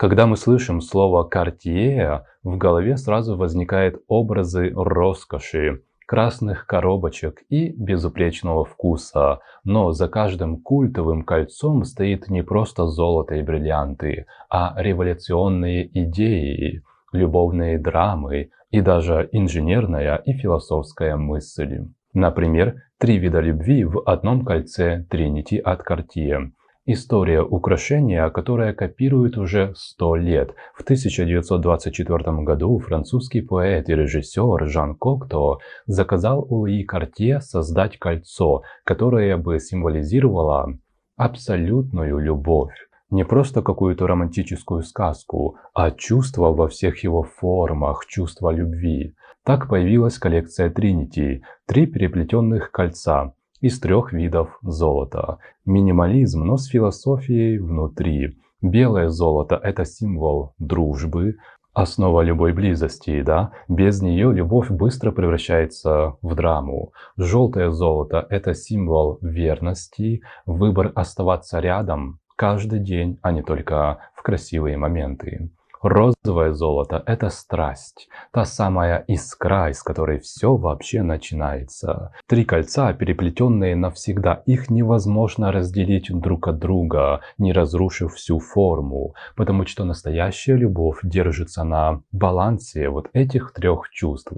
Когда мы слышим слово «Cartier», в голове сразу возникают образы роскоши, красных коробочек и безупречного вкуса. Но за каждым культовым кольцом стоит не просто золото и бриллианты, а революционные идеи, любовные драмы и даже инженерная и философская мысль. Например, «Три вида любви» в одном кольце Trinity от Cartier. История украшения, которое копирует уже 100 лет. В 1924 году французский поэт и режиссер Жан Кокто заказал у Луи Картье создать кольцо, которое бы символизировало абсолютную любовь. Не просто какую-то романтическую сказку, а чувство во всех его формах, чувство любви. Так появилась коллекция Trinity – 3 переплетенных кольца из 3 видов золота. Минимализм, но с философией внутри. Белое золото – это символ дружбы, основа любой близости, да? Без нее любовь быстро превращается в драму. Желтое золото – это символ верности, выбор оставаться рядом каждый день, а не только в красивые моменты. Розовое золото – это страсть, та самая искра, из которой все вообще начинается. 3 кольца, переплетенные навсегда, их невозможно разделить друг от друга, не разрушив всю форму, потому что настоящая любовь держится на балансе вот этих 3 чувств,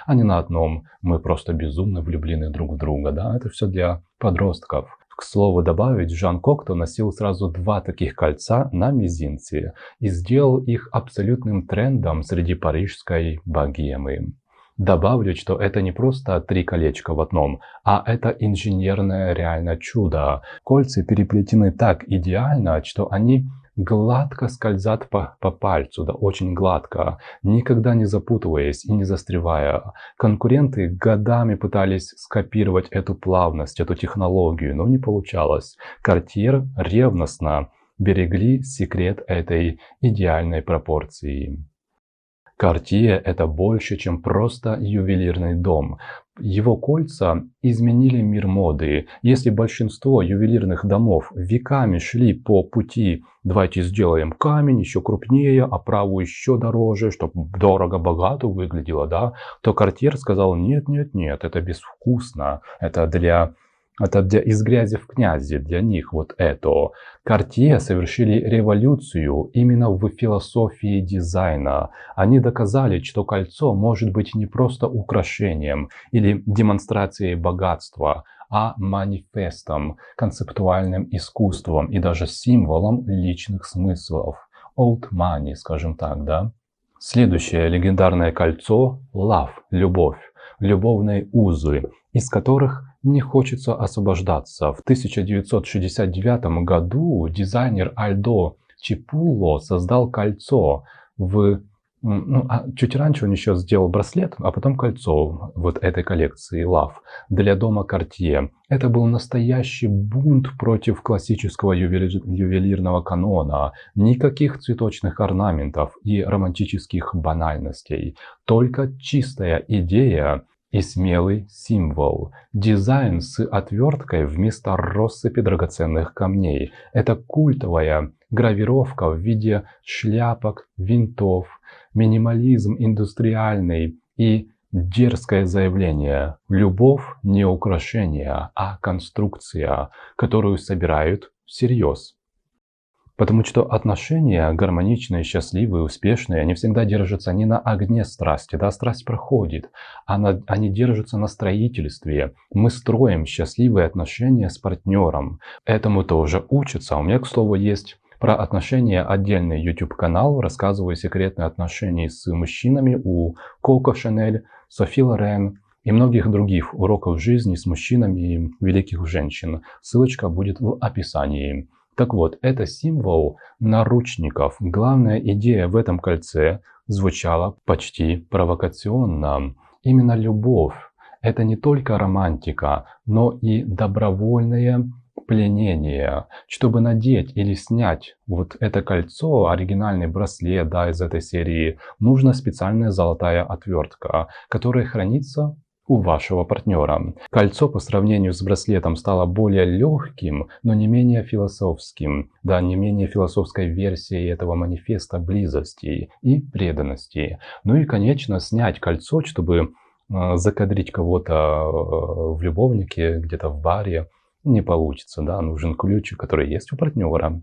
а не на одном «мы просто безумно влюблены друг в друга». Да? Это все для подростков. К слову добавить, Жан Кокто носил сразу 2 таких кольца на мизинце и сделал их абсолютным трендом среди парижской богемы. Добавлю, что это не просто 3 колечка в одном, а это инженерное реально чудо. Кольца переплетены так идеально, что они гладко скользят по пальцу, да очень гладко, никогда не запутываясь и не застревая. Конкуренты годами пытались скопировать эту плавность, эту технологию, но не получалось. Cartier ревностно берегли секрет этой идеальной пропорции. Cartier – это больше, чем просто ювелирный дом. Его кольца изменили мир моды. Если большинство ювелирных домов веками шли по пути «давайте сделаем камень еще крупнее, оправу еще дороже, чтобы дорого-богато выглядело», да, то Cartier сказал «нет, это безвкусно, это из грязи в князи, для них вот это». Cartier совершили революцию именно в философии дизайна. Они доказали, что кольцо может быть не просто украшением или демонстрацией богатства, а манифестом, концептуальным искусством и даже символом личных смыслов. Old money, скажем так, да? Следующее легендарное кольцо – Love, любовь, любовные узы, из которых не хочется освобождаться. В 1969 году дизайнер Альдо Чипулло создал кольцо. Чуть раньше он еще сделал браслет, а потом кольцо вот этой коллекции Love для дома Cartier. Это был настоящий бунт против классического ювелирного канона. Никаких цветочных орнаментов и романтических банальностей. Только чистая идея и смелый символ. Дизайн с отверткой вместо россыпи драгоценных камней. Это культовая гравировка в виде шляпок, винтов, минимализм индустриальный и дерзкое заявление. Любовь не украшение, а конструкция, которую собирают всерьез. Потому что отношения гармоничные, счастливые, успешные, они всегда держатся не на огне страсти, да, страсть проходит, они держатся на строительстве. Мы строим счастливые отношения с партнером. Этому тоже учатся. У меня, к слову, есть про отношения отдельный YouTube-канал, рассказываю секретные отношения с мужчинами у Коко Шанель, Софи Лорен и многих других уроков жизни с мужчинами великих женщин. Ссылочка будет в описании. Так вот, это символ наручников. Главная идея в этом кольце звучала почти провокационно. Именно любовь – это не только романтика, но и добровольное пленение. Чтобы надеть или снять вот это кольцо, оригинальный браслет, да, из этой серии, нужна специальная золотая отвертка, которая хранится у вашего партнера. Кольцо по сравнению с браслетом стало более легким, но не менее философским, да, не менее философской версией этого манифеста близости и преданности. Ну и, конечно, снять кольцо, чтобы закадрить кого-то в любовнике, где-то в баре, не получится, да, нужен ключик, который есть у партнера.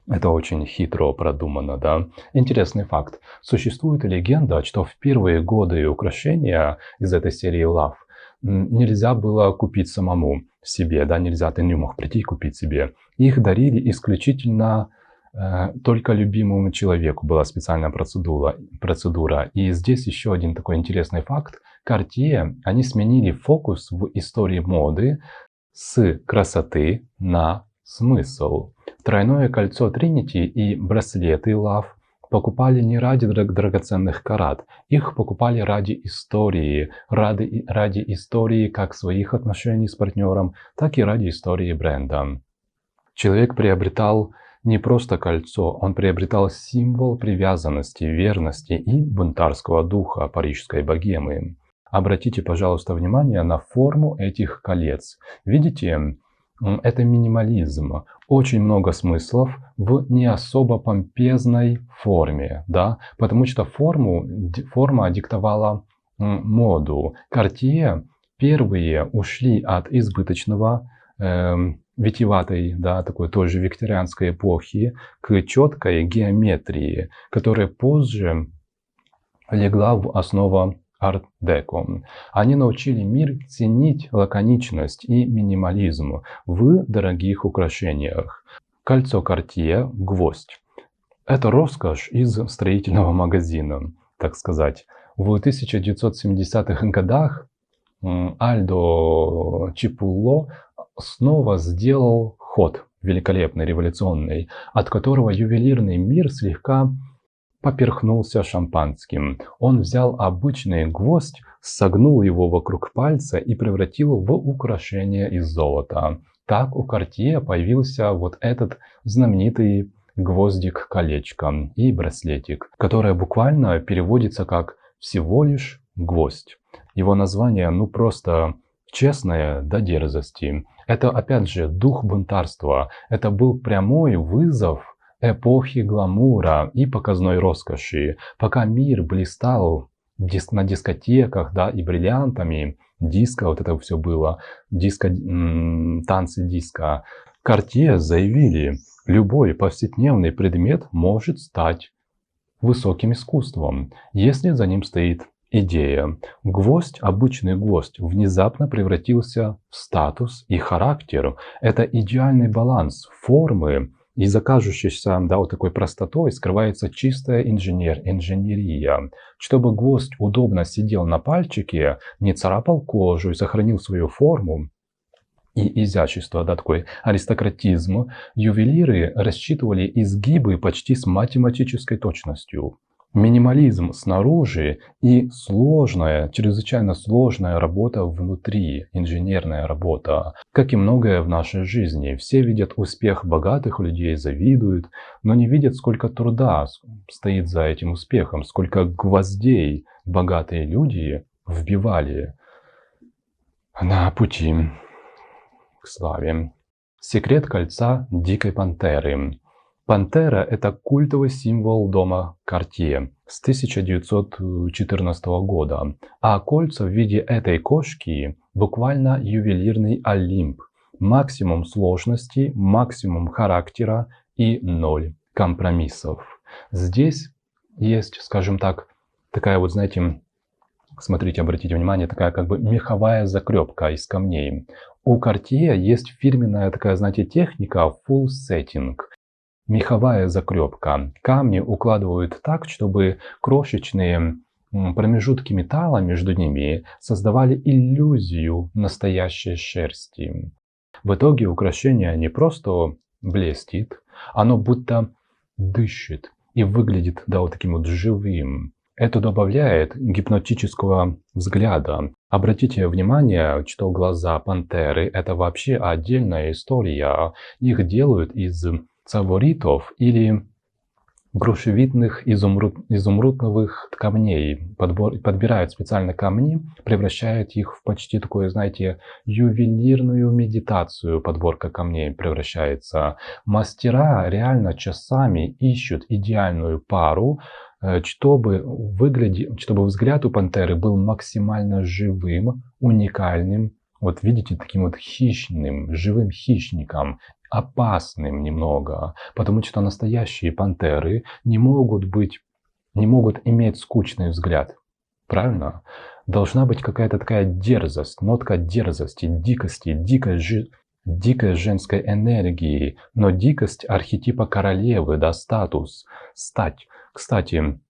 Это очень хитро продумано, да. Интересный факт. Существует легенда, что в первые годы украшения из этой серии Love нельзя было купить самому себе, да, нельзя, ты не мог прийти и купить себе. Их дарили исключительно только любимому человеку, была специальная процедура. И здесь еще один такой интересный факт. Cartier, они сменили фокус в истории моды с красоты на смысл. Тройное кольцо Trinity и браслеты Love покупали не ради драгоценных карат, их покупали ради истории, ради истории как своих отношений с партнером, так и ради истории бренда. Человек приобретал не просто кольцо, он приобретал символ привязанности, верности и бунтарского духа парижской богемы. Обратите, пожалуйста, внимание на форму этих колец. Видите, это минимализм. Очень много смыслов в не особо помпезной форме, да, потому что форма диктовала моду. Cartier первые ушли от избыточного витиеватой, да, такой тоже викторианской эпохи к четкой геометрии, которая позже легла в основу арт-деко. Они научили мир ценить лаконичность и минимализм в дорогих украшениях. Кольцо Cartier – гвоздь. Это роскошь из строительного магазина, так сказать. В 1970-х годах Альдо Чипулло снова сделал ход великолепный, революционный, от которого ювелирный мир слегка поперхнулся шампанским. Он взял обычный гвоздь, согнул его вокруг пальца и превратил в украшение из золота. Так у Cartier появился вот этот знаменитый гвоздик-колечко и браслетик, которое буквально переводится как «всего лишь гвоздь». Его название просто честное до дерзости. Это опять же дух бунтарства. Это был прямой вызов эпохи гламура и показной роскоши. Пока мир блистал на дискотеках, да, и бриллиантами, диско, вот это все было, танцы диско, Cartier заявили, любой повседневный предмет может стать высоким искусством, если за ним стоит идея. Гвоздь, обычный гвоздь, внезапно превратился в статус и характер. Это идеальный баланс формы, и за кажущейся, да, вот такой простотой скрывается чистая инженерия. Чтобы гвоздь удобно сидел на пальчике, не царапал кожу и сохранил свою форму и изящество, да, такой аристократизм, ювелиры рассчитывали изгибы почти с математической точностью. Минимализм снаружи и сложная, чрезвычайно сложная работа внутри, инженерная работа. Как и многое в нашей жизни. Все видят успех богатых людей, завидуют, но не видят, сколько труда стоит за этим успехом, сколько гвоздей богатые люди вбивали на пути к славе. Секрет кольца Дикой Пантеры. Пантера – это культовый символ дома Cartier с 1914 года, а кольца в виде этой кошки буквально ювелирный Олимп. Максимум сложности, максимум характера и ноль компромиссов. Здесь есть, скажем так, такая вот, знаете, смотрите, обратите внимание, такая как бы меховая закрепка из камней. У Cartier есть фирменная такая, знаете, техника full setting. Меховая закрепка. Камни укладывают так, чтобы крошечные промежутки металла между ними создавали иллюзию настоящей шерсти. В итоге украшение не просто блестит, оно будто дышит и выглядит, да, вот таким вот живым. Это добавляет гипнотического взгляда. Обратите внимание, что глаза пантеры – это вообще отдельная история. Их делают из цаворитов или грушевидных изумрудных камней. Подбирают специально камни, превращают их в почти такое, знаете, ювелирную медитацию. Подборка камней превращается. Мастера реально часами ищут идеальную пару, чтобы взгляд у пантеры был максимально живым, уникальным. Вот видите, таким вот хищным, живым хищником, опасным немного, потому что настоящие пантеры не могут иметь скучный взгляд. Правильно? Должна быть какая-то такая дерзость, нотка дерзости, дикости, дикой женской энергии, но дикость архетипа королевы, да, статус, стать. Кстати,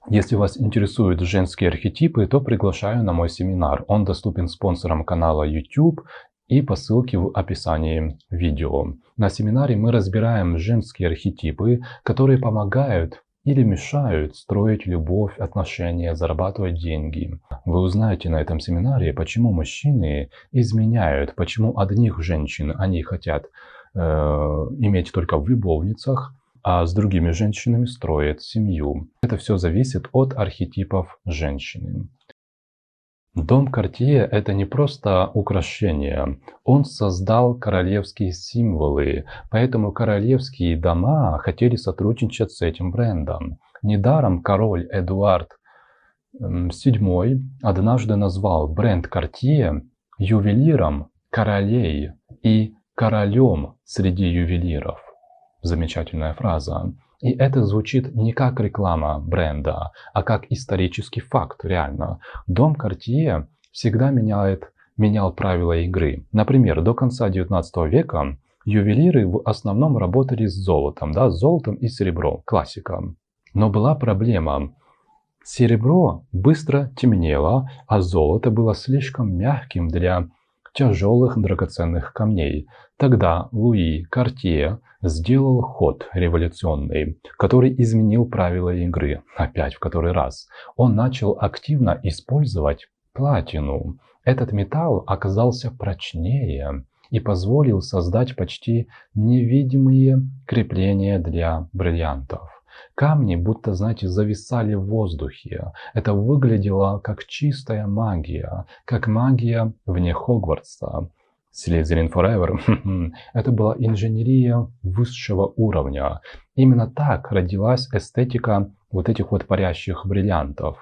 если вас интересуют женские архетипы, то приглашаю на мой семинар. Он доступен спонсорам канала YouTube и по ссылке в описании видео. На семинаре мы разбираем женские архетипы, которые помогают или мешают строить любовь, отношения, зарабатывать деньги. Вы узнаете на этом семинаре, почему мужчины изменяют, почему одних женщин они хотят иметь только в любовницах, а с другими женщинами строят семью. Это все зависит от архетипов женщины. Дом Картье – это не просто украшение. Он создал королевские символы, поэтому королевские дома хотели сотрудничать с этим брендом. Недаром король Эдуард VII однажды назвал бренд Картье ювелиром королей и королем среди ювелиров. Замечательная фраза. И это звучит не как реклама бренда, а как исторический факт, реально. Дом Картье всегда менял правила игры. Например, до конца 19 века ювелиры в основном работали с золотом, да, с золотом и серебром, классика. Но была проблема. Серебро быстро темнело, а золото было слишком мягким для тяжелых драгоценных камней. Тогда Луи Картье сделал ход революционный, который изменил правила игры, опять в который раз. Он начал активно использовать платину. Этот металл оказался прочнее и позволил создать почти невидимые крепления для бриллиантов. Камни будто, знаете, зависали в воздухе. Это выглядело как чистая магия, как магия вне Хогвартса. Slytherin Forever. Это была инженерия высшего уровня. Именно так родилась эстетика вот этих вот парящих бриллиантов,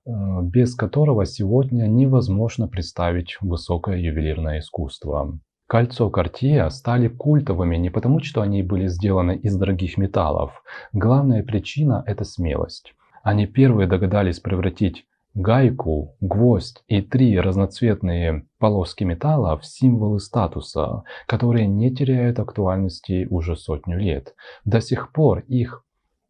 без которого сегодня невозможно представить высокое ювелирное искусство. Кольцо Картье стали культовыми не потому, что они были сделаны из дорогих металлов. Главная причина – это смелость. Они первые догадались превратить гайку, гвоздь и 3 разноцветные полоски металла в символы статуса, которые не теряют актуальности уже сотню лет. До сих пор их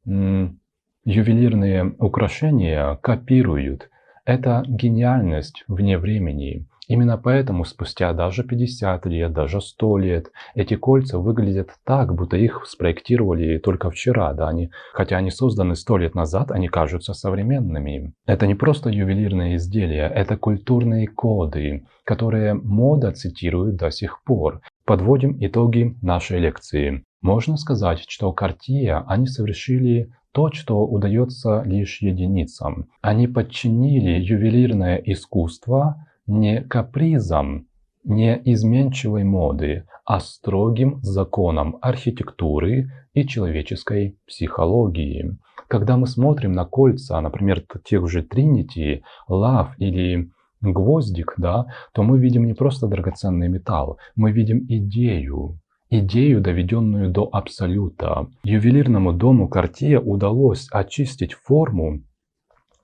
ювелирные украшения копируют. Это гениальность вне времени. Именно поэтому спустя даже 50 лет, даже 100 лет, эти кольца выглядят так, будто их спроектировали только вчера. Да? Хотя они созданы 100 лет назад, они кажутся современными. Это не просто ювелирные изделия, это культурные коды, которые мода цитирует до сих пор. Подводим итоги нашей лекции. Можно сказать, что Картье они совершили то, что удается лишь единицам. Они подчинили ювелирное искусство не капризам, не изменчивой моды, а строгим законам архитектуры и человеческой психологии. Когда мы смотрим на кольца, например, тех же Trinity, Love или Гвоздик, да, то мы видим не просто драгоценный металл, мы видим идею, доведенную до абсолюта. Ювелирному дому Картье удалось очистить форму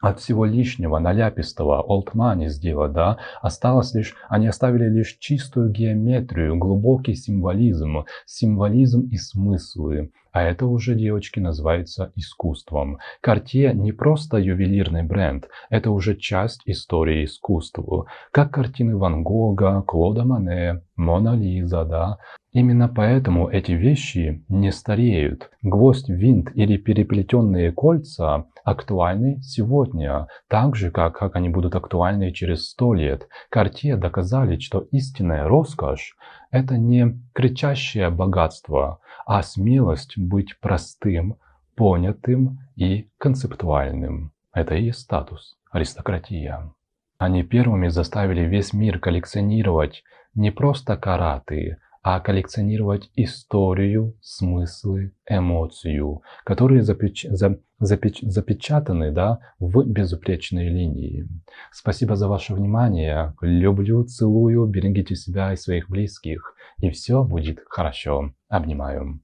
от всего лишнего, наляпистого, old money сделать, да, они оставили лишь чистую геометрию, глубокий символизм и смыслы. А это уже, девочки, называется искусством. Картье не просто ювелирный бренд, это уже часть истории искусства. Как картины Ван Гога, Клода Моне, Мона Лиза, да. Именно поэтому эти вещи не стареют. Гвоздь, винт или переплетенные кольца актуальны сегодня, так же, как они будут актуальны через 100 лет. Картье доказали, что истинная роскошь – это не кричащее богатство, а смелость быть простым, понятым и концептуальным. Это и есть статус, аристократия. Они первыми заставили весь мир коллекционировать не просто караты, а коллекционировать историю, смыслы, эмоцию, которые запечатаны, да, в безупречной линии. Спасибо за ваше внимание. Люблю, целую, берегите себя и своих близких. И все будет хорошо. Обнимаю.